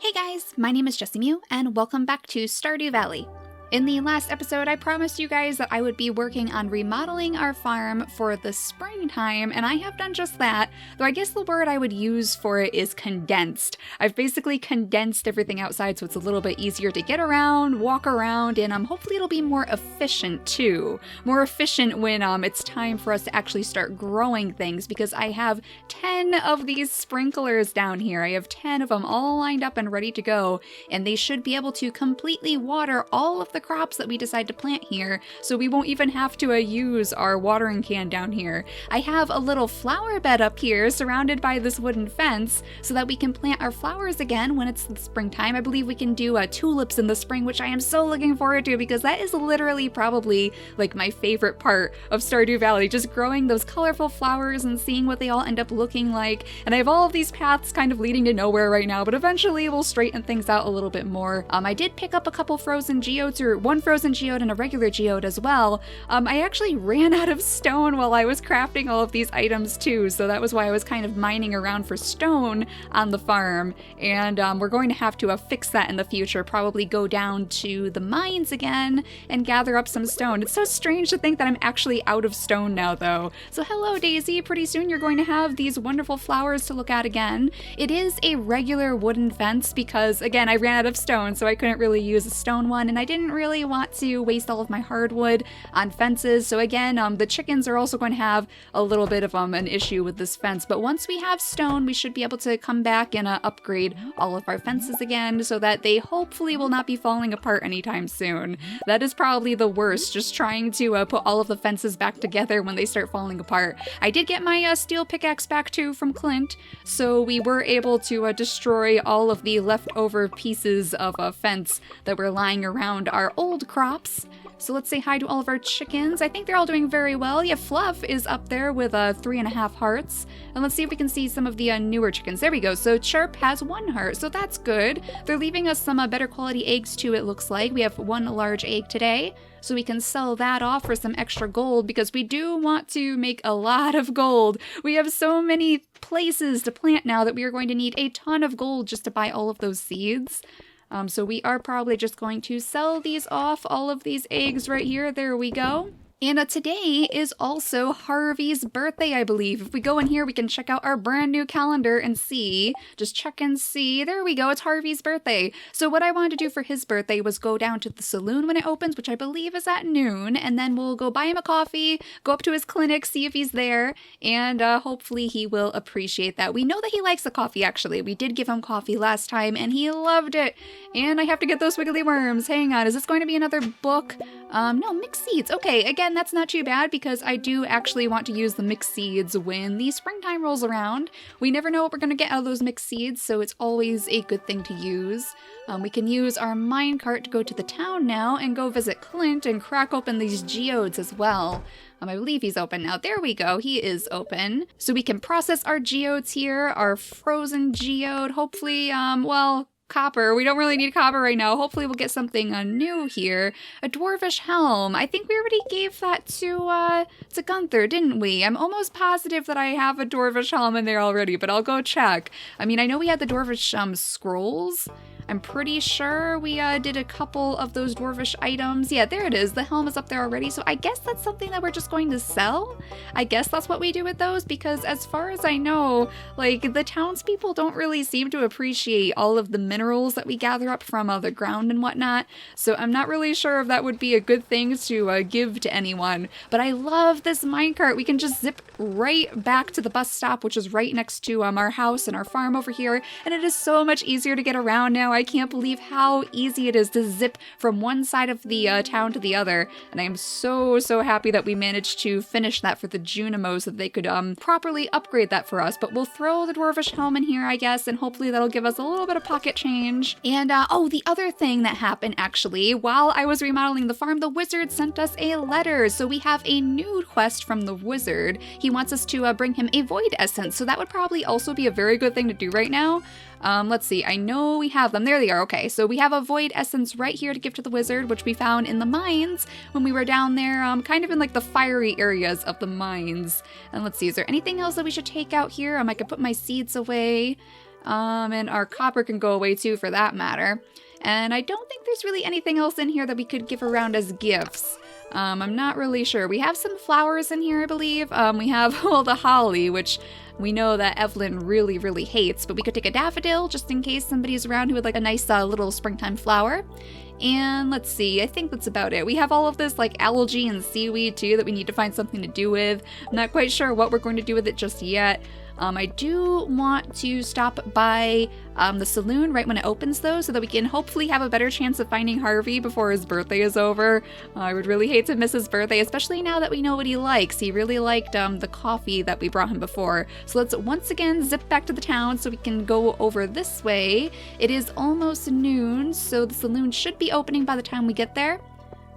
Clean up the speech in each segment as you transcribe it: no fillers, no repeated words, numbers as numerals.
Hey guys, my name is JessiMew, and welcome back to Stardew Valley. In the last episode, I promised you guys that I would be working on remodeling our farm for the springtime, and I have done just that, though I guess the word I would use for it is condensed. I've basically condensed everything outside so it's a little bit easier to get around, walk around, and hopefully it'll be more efficient too. More efficient when it's time for us to actually start growing things, because I have 10 of these sprinklers down here. I have 10 of them all lined up and ready to go, and they should be able to completely water all of the crops that we decide to plant here, so we won't even have to use our watering can down here. I have a little flower bed up here surrounded by this wooden fence so that we can plant our flowers again when it's the springtime. I believe we can do tulips in the spring, which I am so looking forward to, because that is literally probably like my favorite part of Stardew Valley, just growing those colorful flowers and seeing what they all end up looking like. And I have all of these paths kind of leading to nowhere right now, but eventually we'll straighten things out a little bit more. I did pick up a couple frozen geodes, or one frozen geode and a regular geode as well. I actually ran out of stone while I was crafting all of these items too, so that was why I was kind of mining around for stone on the farm, and we're going to have to fix that in the future, probably go down to the mines again and gather up some stone. It's so strange to think that I'm actually out of stone now though. So hello Daisy, pretty soon you're going to have these wonderful flowers to look at again. It is a regular wooden fence because, again, I ran out of stone, so I couldn't really use a stone one, and I didn't really want to waste all of my hardwood on fences. So again, the chickens are also going to have a little bit of an issue with this fence, but once we have stone, we should be able to come back and upgrade all of our fences again so that they hopefully will not be falling apart anytime soon. That is probably the worst, just trying to put all of the fences back together when they start falling apart. I did get my steel pickaxe back too from Clint, so we were able to destroy all of the leftover pieces of a fence that were lying around our old crops. So let's say hi to all of our chickens. I think they're all doing very well. Yeah, Fluff is up there with 3.5 hearts. And let's see if we can see some of the newer chickens. There we go. So Chirp has 1 heart, so that's good. They're leaving us some better quality eggs too, it looks like. We have 1 large egg today, so we can sell that off for some extra gold, because we do want to make a lot of gold. We have so many places to plant now that we are going to need a ton of gold just to buy all of those seeds. So we are probably just going to sell these off, all of these eggs right here. There we go. And today is also Harvey's birthday, I believe. If we go in here, we can check out our brand new calendar and see. Just check and see. There we go. It's Harvey's birthday. So what I wanted to do for his birthday was go down to the saloon when it opens, which I believe is at noon. And then we'll go buy him a coffee, go up to his clinic, see if he's there. And hopefully he will appreciate that. We know that he likes the coffee, actually. We did give him coffee last time and he loved it. And I have to get those wiggly worms. Hang on. Is this going to be another book? No, mixed seeds. Okay, again, that's not too bad, because I do actually want to use the mixed seeds when the springtime rolls around. We never know what we're going to get out of those mixed seeds, so it's always a good thing to use. We can use our minecart to go to the town now and go visit Clint and crack open these geodes as well. I believe he's open now. There we go. He is open. So we can process our geodes here, our frozen geode. Hopefully, well, copper. We don't really need copper right now. Hopefully we'll get something new here. A dwarvish helm. I think we already gave that to Gunther, didn't we? I'm almost positive that I have a dwarvish helm in there already, but I'll go check. I mean, I know we had the dwarvish scrolls. I'm pretty sure we did a couple of those dwarvish items. Yeah, there it is. The helm is up there already. So I guess that's something that we're just going to sell. I guess that's what we do with those, because as far as I know, like, the townspeople don't really seem to appreciate all of the minerals that we gather up from the ground and whatnot. So I'm not really sure if that would be a good thing to give to anyone. But I love this minecart. We can just zip right back to the bus stop, which is right next to our house and our farm over here. And it is so much easier to get around now. I can't believe how easy it is to zip from one side of the town to the other, and I am so happy that we managed to finish that for the Junimos, so that they could properly upgrade that for us. But we'll throw the dwarvish helm in here, I guess, and hopefully that'll give us a little bit of pocket change. And oh, the other thing that happened, actually, while I was remodeling the farm, the wizard sent us a letter. So we have a new quest from the wizard. He wants us to bring him a void essence, so that would probably also be a very good thing to do right now. Let's see, I know we have them. There they are. Okay, so we have a void essence right here to give to the wizard, which we found in the mines when we were down there, kind of in like the fiery areas of the mines. And let's see, is there anything else that we should take out here? I could put my seeds away. And our copper can go away too for that matter. And I don't think there's really anything else in here that we could give around as gifts. I'm not really sure. We have some flowers in here, I believe. We have, well, the holly, which we know that Evelyn really, really hates, but we could take a daffodil just in case somebody's around who would like a nice little springtime flower. And let's see, I think that's about it. We have all of this like algae and seaweed too that we need to find something to do with. I'm not quite sure what we're going to do with it just yet. I do want to stop by the saloon right when it opens though, so that we can hopefully have a better chance of finding Harvey before his birthday is over. I would really hate to miss his birthday, especially now that we know what he likes. He really liked the coffee that we brought him before. So let's once again zip back to the town so we can go over this way. It is almost noon, so the saloon should be opening by the time we get there.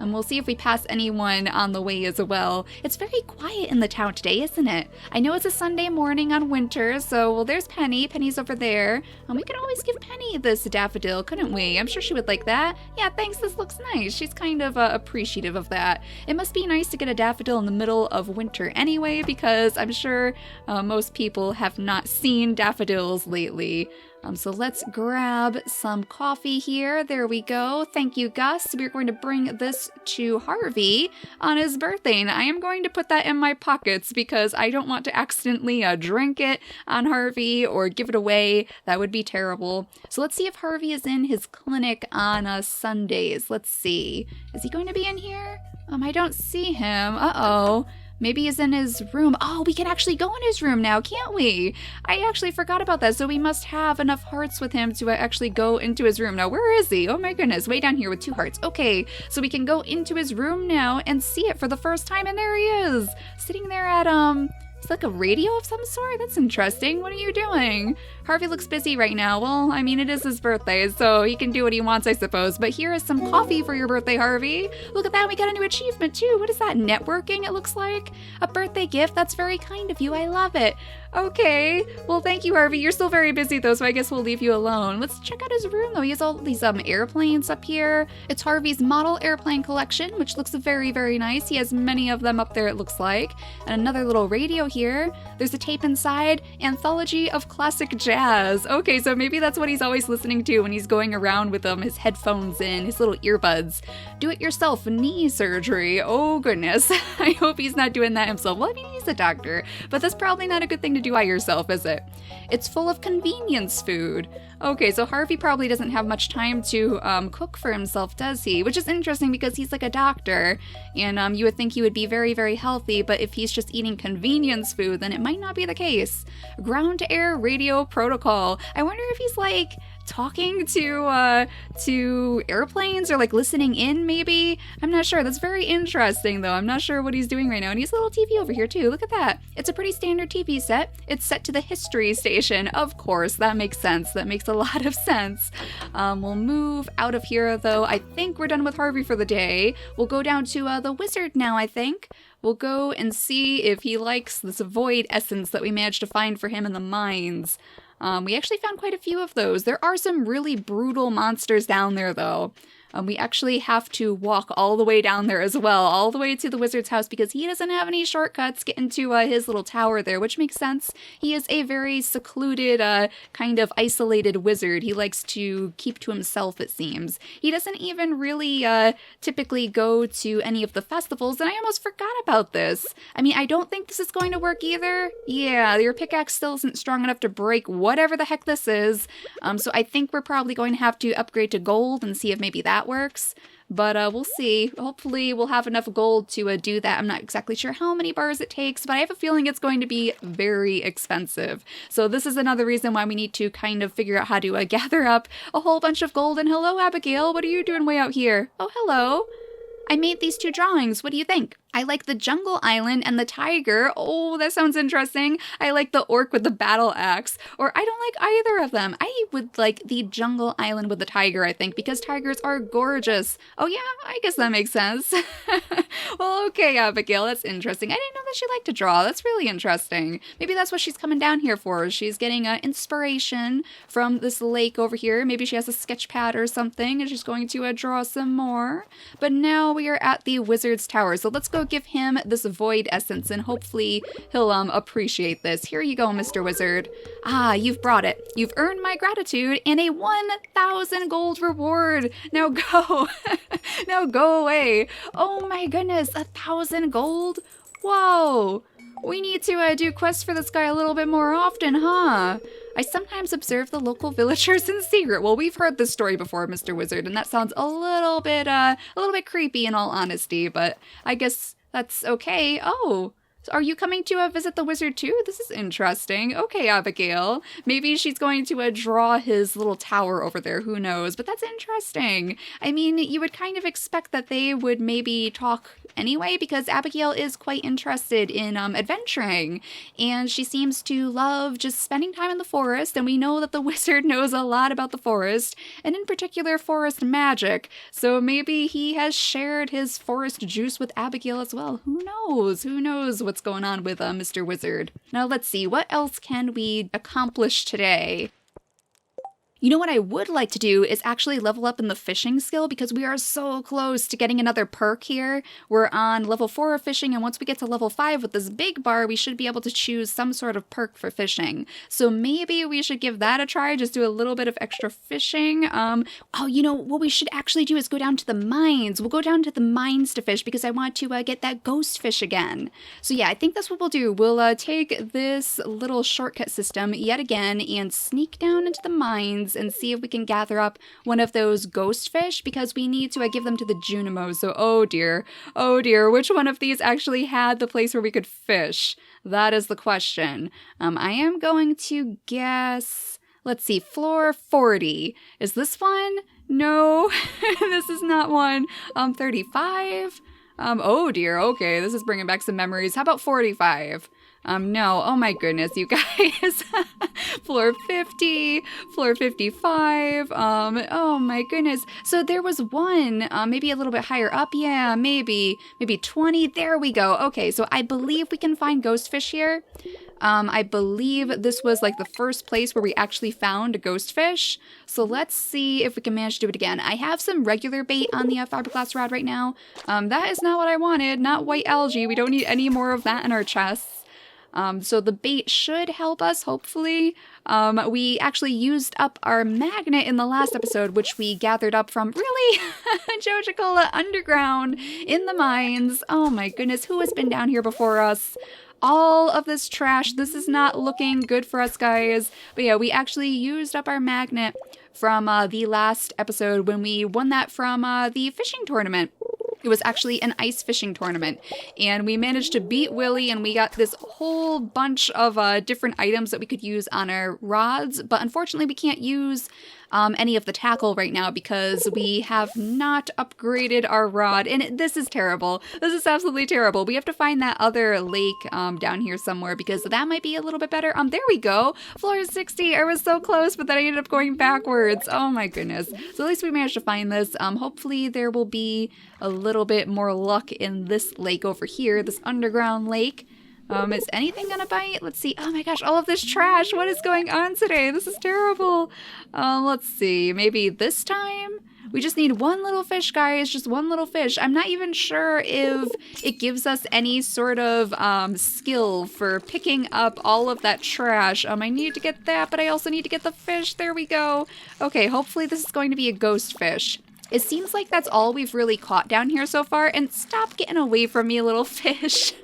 And we'll see if we pass anyone on the way as well. It's very quiet in the town today, isn't it? I know it's a Sunday morning on winter, so, well, there's Penny. Penny's over there. And we could always give Penny this daffodil, couldn't we? I'm sure she would like that. Yeah, thanks, this looks nice. She's kind of appreciative of that. It must be nice to get a daffodil in the middle of winter anyway, because I'm sure most people have not seen daffodils lately. So let's grab some coffee here. There we go. Thank you, Gus. We're going to bring this to Harvey on his birthday, and I am going to put that in my pockets because I don't want to accidentally drink it on Harvey or give it away. That would be terrible. So let's see if Harvey is in his clinic on Sundays. Let's see. Is he going to be in here? I don't see him. Uh-oh. Maybe he's in his room. Oh, we can actually go in his room now, can't we? I actually forgot about that, so we must have enough hearts with him to actually go into his room. Now, where is he? Oh my goodness, way down here with 2 hearts. Okay, so we can go into his room now and see it for the first time, and there he is, sitting there at, it's like a radio of some sort? That's interesting. What are you doing? Harvey looks busy right now. Well, I mean, it is his birthday, so he can do what he wants, I suppose. But here is some coffee for your birthday, Harvey. Look at that. We got a new achievement, too. What is that? Networking, it looks like? A birthday gift? That's very kind of you. I love it. Okay. Well, thank you, Harvey. You're still very busy, though, so I guess we'll leave you alone. Let's check out his room, though. He has all these airplanes up here. It's Harvey's model airplane collection, which looks very, very nice. He has many of them up there, it looks like. And another little radio here. There's a tape inside. Anthology of Classic Jazz. Okay, so maybe that's what he's always listening to when he's going around with his headphones in, his little earbuds. Do-it-yourself knee surgery. Oh, goodness. I hope he's not doing that himself. Well, I mean, he's a doctor, but that's probably not a good thing to do by yourself, is it? It's full of convenience food. Okay, so Harvey probably doesn't have much time to cook for himself, does he? Which is interesting because he's like a doctor, and you would think he would be very, very healthy, but if he's just eating convenience food, then it might not be the case. Ground-to-air radio protocol. I wonder if he's like talking to airplanes or like listening in, maybe? I'm not sure. That's very interesting, though. I'm not sure what he's doing right now. And he's a little TV over here, too. Look at that. It's a pretty standard TV set. It's set to the history station. Of course, that makes sense. That makes a lot of sense. We'll move out of here, though. I think we're done with Harvey for the day. We'll go down to the wizard now, I think. We'll go and see if he likes this void essence that we managed to find for him in the mines. We actually found quite a few of those. There are some really brutal monsters down there, though. We actually have to walk all the way down there as well, all the way to the wizard's house, because he doesn't have any shortcuts getting to his little tower there, which makes sense. He is a very secluded, kind of isolated wizard. He likes to keep to himself, it seems. He doesn't even really typically go to any of the festivals, and I almost forgot about this. I mean, I don't think this is going to work either. Yeah, your pickaxe still isn't strong enough to break whatever the heck this is. So I think we're probably going to have to upgrade to gold and see if maybe that works, but we'll see. Hopefully we'll have enough gold to do that. I'm not exactly sure how many bars it takes, but I have a feeling it's going to be very expensive. So this is another reason why we need to kind of figure out how to gather up a whole bunch of gold. And hello, Abigail, what are you doing way out here? Oh, hello. I made these 2 drawings. What do you think? I like the jungle island and the tiger. Oh, that sounds interesting. I like the orc with the battle axe. Or I don't like either of them. I would like the jungle island with the tiger, I think, because tigers are gorgeous. Oh yeah, I guess that makes sense. Well, okay, Abigail, that's interesting. I didn't know that she liked to draw. That's really interesting. Maybe that's what she's coming down here for. She's getting inspiration from this lake over here. Maybe she has a sketch pad or something and she's going to draw some more. But now we are at the wizard's tower, so let's go go give him this void essence, and hopefully he'll appreciate this. Here you go, Mr. Wizard. Ah, you've brought it. You've earned my gratitude and a 1,000 gold reward. Now go. Now go away. Oh my goodness, 1,000 gold? Whoa. We need to do quests for this guy a little bit more often, huh? I sometimes observe the local villagers in secret. Well, we've heard this story before, Mr. Wizard, and that sounds a little bit creepy in all honesty, but I guess that's okay. Oh, so are you coming to visit the wizard too? This is interesting. Okay, Abigail. Maybe she's going to draw his little tower over there. Who knows? But that's interesting. I mean, you would kind of expect that they would maybe talk anyway, because Abigail is quite interested in adventuring, and she seems to love just spending time in the forest, and we know that the wizard knows a lot about the forest, and in particular forest magic, so maybe he has shared his forest juice with Abigail as well. Who knows? Who knows what's going on with Mr. Wizard? Now let's see, what else can we accomplish today? You know what I would like to do is actually level up in the fishing skill, because we are so close to getting another perk here. We're on level 4 of fishing, and once we get to level 5 with this big bar, we should be able to choose some sort of perk for fishing. So maybe we should give that a try, just do a little bit of extra fishing. Oh, you know, what we should actually do is go down to the mines. We'll go down to the mines to fish, because I want to get that Ghostfish again. So yeah, I think that's what we'll do. We'll take this little shortcut system yet again and sneak down into the mines and see if we can gather up one of those Ghostfish, because we need to give them to the Junimos. So oh dear, which one of these actually had the place where we could fish? That is the question. I am going to guess, let's see, floor 40. Is this one? No, this is not one. 35? Oh dear, okay, this is bringing back some memories. How about 45? No, oh my goodness, you guys. Floor 50, floor 55, oh my goodness. So there was one, maybe a little bit higher up, yeah, maybe 20, there we go. Okay, so I believe we can find Ghostfish here. I believe this was like the first place where we actually found a Ghostfish. So let's see if we can manage to do it again. I have some regular bait on the fiberglass rod right now. That is not what I wanted, not white algae. We don't need any more of that in our chests. So the bait should help us, hopefully. We actually used up our magnet in the last episode, which we gathered up from, really? Joja Cola underground in the mines. Oh my goodness, who has been down here before us? All of this trash. This is not looking good for us, guys. But yeah, we actually used up our magnet from the last episode when we won that from the fishing tournament. It was actually an ice fishing tournament, and we managed to beat Willy, and we got this whole bunch of different items that we could use on our rods, but unfortunately we can't use any of the tackle right now because we have not upgraded our rod, and this is terrible. This is absolutely terrible. We have to find that other lake down here somewhere, because that might be a little bit better. There we go. Floor 60. I was so close, but then I ended up going backwards. Oh my goodness. So at least we managed to find this. Hopefully there will be a little bit more luck in this lake over here, this underground lake. Is anything gonna bite? Let's see. Oh my gosh, all of this trash. What is going on today? This is terrible. Let's see. Maybe this time? We just need one little fish, guys. Just one little fish. I'm not even sure if it gives us any sort of skill for picking up all of that trash. I need to get that, but I also need to get the fish. There we go. Okay, hopefully this is going to be a ghost fish. It seems like that's all we've really caught down here so far. And stop getting away from me, little fish.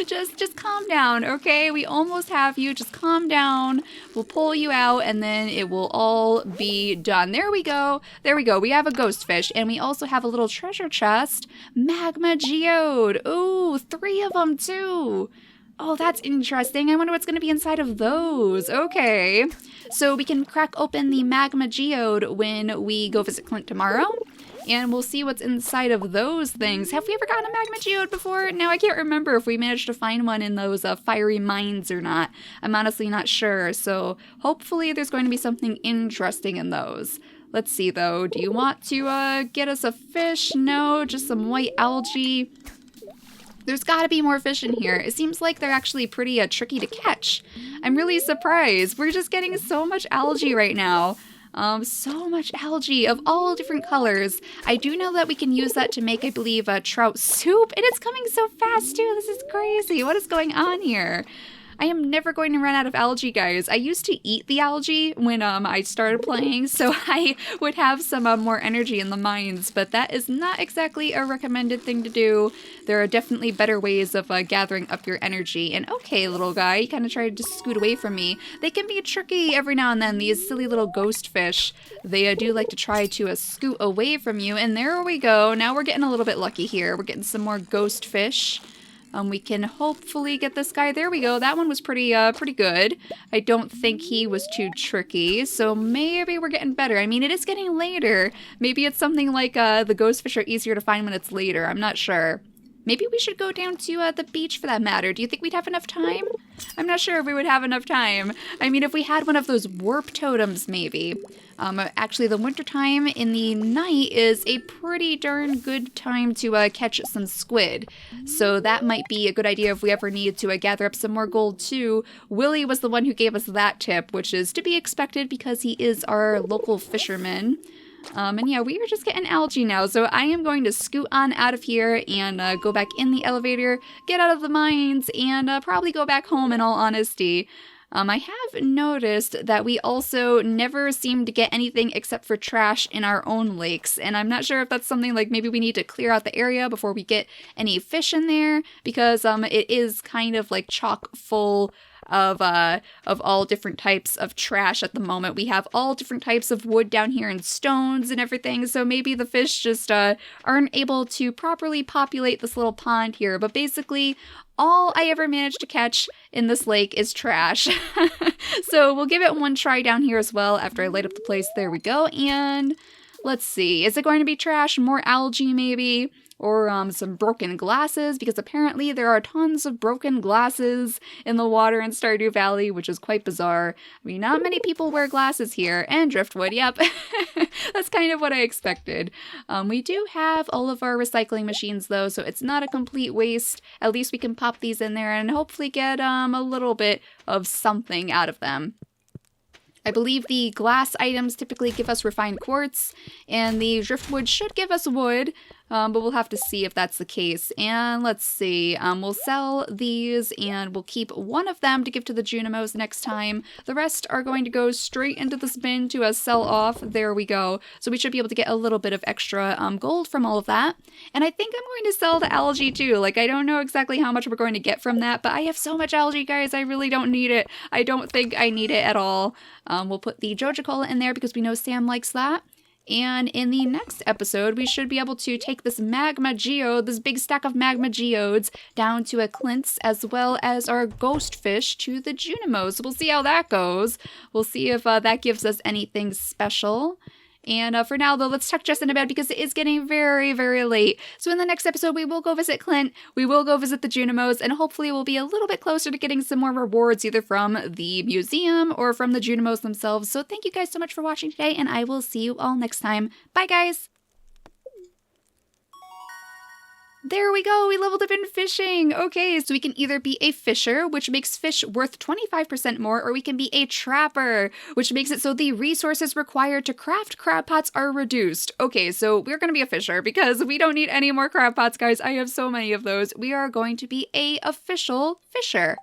Just calm down, okay? We almost have you. Just calm down. We'll pull you out, and then it will all be done. There we go. There we go. We have a ghost fish, and we also have a little treasure chest. Magma geode. Ooh, 3 of them, too. Oh, that's interesting. I wonder what's going to be inside of those. Okay. So we can crack open the magma geode when we go visit Clint tomorrow. And we'll see what's inside of those things. Have we ever gotten a magma geode before? Now I can't remember if we managed to find one in those fiery mines or not. I'm honestly not sure. So hopefully there's going to be something interesting in those. Let's see though. Do you want to get us a fish? No, just some white algae. There's got to be more fish in here. It seems like they're actually pretty tricky to catch. I'm really surprised. We're just getting so much algae right now. So much algae of all different colors. I do know that we can use that to make, I believe, a trout soup, and it's coming so fast too. This is crazy. What is going on here? I am never going to run out of algae, guys. I used to eat the algae when I started playing, so I would have some more energy in the mines, but that is not exactly a recommended thing to do. There are definitely better ways of gathering up your energy. And okay, little guy, you kind of tried to scoot away from me. They can be tricky every now and then, these silly little ghost fish. They do like to try to scoot away from you, and there we go. Now we're getting a little bit lucky here. We're getting some more ghost fish. We can hopefully get this guy. There we go. That one was pretty good. I don't think he was too tricky, so maybe we're getting better. I mean, it is getting later. Maybe it's something like the ghost fish are easier to find when it's later. I'm not sure. Maybe we should go down to the beach for that matter. Do you think we'd have enough time? I'm not sure if we would have enough time. I mean, if we had one of those warp totems, maybe. Actually, the wintertime in the night is a pretty darn good time to catch some squid. So that might be a good idea if we ever need to gather up some more gold too. Willie was the one who gave us that tip, which is to be expected because he is our local fisherman. And yeah, we are just getting algae now, so I am going to scoot on out of here and go back in the elevator, get out of the mines, and probably go back home in all honesty. I have noticed that we also never seem to get anything except for trash in our own lakes, and I'm not sure if that's something like maybe we need to clear out the area before we get any fish in there, because it is kind of like chock full of all different types of trash at the moment. We have all different types of wood down here and stones and everything, so maybe the fish just aren't able to properly populate this little pond here. But basically, all I ever managed to catch in this lake is trash. So we'll give it one try down here as well after I light up the place. There we go. And let's see, is it going to be trash? More algae maybe? Or some broken glasses, because apparently there are tons of broken glasses in the water in Stardew Valley, which is quite bizarre. I mean, not many people wear glasses here. And driftwood, yep. That's kind of what I expected. We do have all of our recycling machines, though, so it's not a complete waste. At least we can pop these in there and hopefully get a little bit of something out of them. I believe the glass items typically give us refined quartz, and the driftwood should give us wood, but we'll have to see if that's the case. And let's see, we'll sell these, and we'll keep one of them to give to the Junimos next time. The rest are going to go straight into this bin to sell off. There we go. So we should be able to get a little bit of extra gold from all of that. And I think I'm going to sell the algae too. Like, I don't know exactly how much we're going to get from that, but I have so much algae, guys. I really don't need it. I don't think I need it at all. We'll put the Joja Cola in there because we know Sam likes that. And in the next episode, we should be able to take this magma geode, this big stack of magma geodes, down to a Clint's, as well as our ghost fish to the Junimos. So we'll see how that goes. We'll see if that gives us anything special. And for now, though, let's tuck Jess into bed because it is getting very, very late. So in the next episode, we will go visit Clint, we will go visit the Junimos, and hopefully we'll be a little bit closer to getting some more rewards, either from the museum or from the Junimos themselves. So thank you guys so much for watching today, and I will see you all next time. Bye, guys! There we go, we leveled up in fishing! Okay, so we can either be a fisher, which makes fish worth 25% more, or we can be a trapper, which makes it so the resources required to craft crab pots are reduced. Okay, so we're gonna be a fisher, because we don't need any more crab pots, guys. I have so many of those. We are going to be a official fisher.